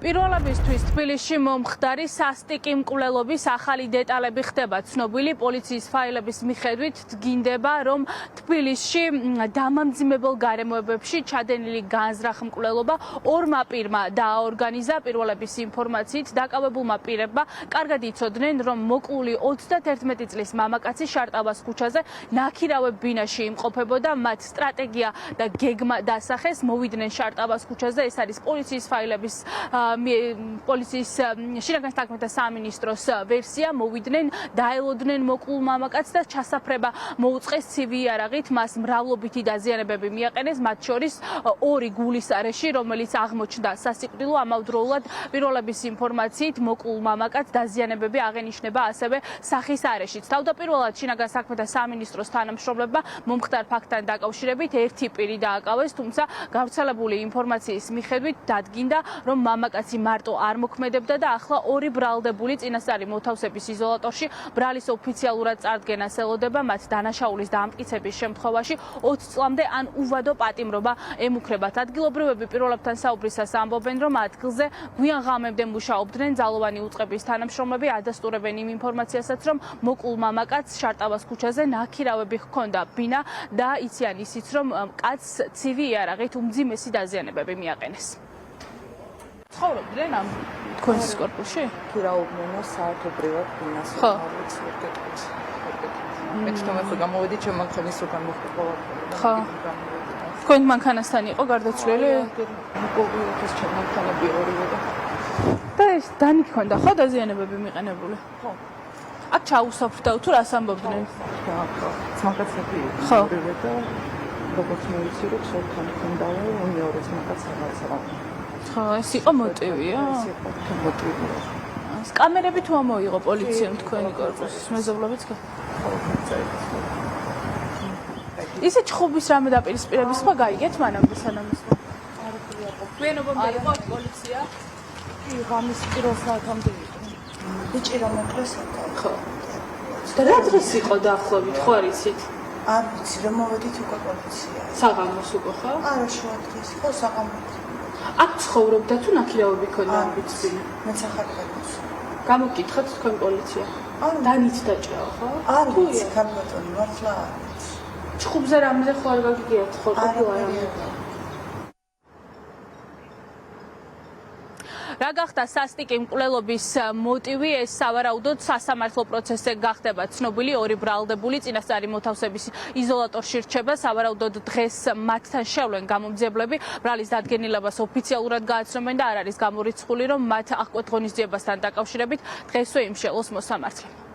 პირველებისთვის თბილისში მომხდარი სასტიკი მკვლელობის ახალი დეტალები ხდება ცნობილი. პოლიციის ფაილების მიხედვით დგინდება, რომ თბილისში დამამძიმებელ გარემოებებში ჩადენილი განზრახ მკვლელობა ორმა პირმა დააორგანიზა. პირველების ინფორმაციით დაკავებულმა პირებმა კარგად იცოდნენ, რომ მოკლული 31 წლის მამაკაცი შარტავას ქუჩაზე ნაქირავებ ბინაში იმყოფებოდა. მათ სტრატეგია და გეგმა დასახეს, მოვიდნენ შარტავას ქუჩაზე. ეს არის პოლიციის ფაილების პოლიციის შინაგან საქმეთა სამინისტროს ვერსია. მოვიდნენ, დაელოდნენ მოკლულ მამაკაცს და ჩასაფრება მოუწყეს ცივი იარაღით. მას მრავლობითი დაზიანებები მიაყენეს, მათ შორის ორი გულის არეში, რომელიც აღმოჩნდა სასიკვდილო. ამავდროულად პირველების ინფორმაციით მოკლულ მამაკაცს დაზიანებები აღენიშნება ასევე სახის არეშიც. თავდაპირველად შინაგან საქმეთა სამინისტროს თანამშრომლებმა მომხდარ ფაქტთან დაკავშირებით ერთი პირი დააკავეს, თუმცა გავრცელებული ინფორმაციის მიხედვით დადგინდა, რომ მამაკაცი მარტო არ მოქმედებდა და ახლა ორი ბრალდებული წინასწარი მოთავსების იზოლატორში ბრალის ოფიციალურად წარდგენას ელოდება. მათ დანაშაულის დამტკიცების შემთხვევაში 20 წლამდე ან უვადო პატიმრობა ემუქრებათ. ადგილობრივები პირველებთან საუბრისას ამბობენ, რომ ადგილზე გვიან ღამემდე მუშაობდნენ ძალოვანი უწყების თანამშრომლები. ადასტურებენ იმ ინფორმაციასაც, რომ მოკლულ მამაკაცს შარტავას ქუჩაზე ნაქირავები ჰქონდა ბინა და იციან ისიც, რომ კაცს ცივი იარაღით უმძიმესი დაზიანებები მიაყენეს. ცხოვრობდნენ ამ თქვენს კორპუსში? ქირავობდნენ საათობრივად ბინას. ხო. მე თვითონ ხო გამოვედი ჩემ მანქანის უკან მოხდა. ხო. თქვენ მანქანასთან იყო გარდაცვლილი? მოგოგვიოთეს ჩემ მანქანები ორივე და ეს დანი ჰქონდა ხო დაზიანებები მიყენებული? ხო. აქ ჩაუსაფრდავ თუ რას ამბობდნენ? ხო. მანქანები ხო. ორივე და როგორც მოვიცი რომ სულთან ხონდაო უნიორეს მანქანას რაღაცა. ხო, ეს იყო მოტივია? ეს იყო მოტივი. კამერები თუ ამოიღო პოლიციამ თქვენი კორპუსის მეზობლობიც ხო? ისე ჩხუბის რამე დაპირისპირების სხვა გაიგეთ მანამდე სანამ ის გვიანობამდე იყო პოლიცია? კი, ღამის პირველ საათამდე იყო. ბიჭი რომ მოკლეს აქ. ხო. და რა დღეს იყო დაახლოებით, ხო არ იცით? არ ვიცი, რომ მოვედით უკვე პოლიცია. საღამოს უკვე ხო? არა, შუა დღეს. ხო, საღამოს. აქ ცხოვრობდა თუ ნაქირავები ქონდა ამ ბიჭს? მეც ახალ ხალხს. გამოგკითხოთ თქვენ პოლიცია. დანით დაჭრა ხო? არ ვიცი, ქალბატონი, მართლა არ ვიცი. ჩხუბზე რამე ხო არ გაგიგიათ ხო? რა გახდა სასტიკი მკვლელობის მოტივი? ეს სავარაუდოდ სასამართლო პროცესზე გახდება ცნობილი. ორი ბრალდებული წინასწარი მოთავსების იზოლატორში რჩება. სავარაუდოდ დღეს მათთან შევლენ გამომძიებლები. ბრალის დადგენილებას ოფიციალურად გააცნობენ და არ არის გამორიცხული, რომ მათ აღკვეთ ღონისძიებასთან დაკავშირებით დღესვე იმშელოს მოსამართლე.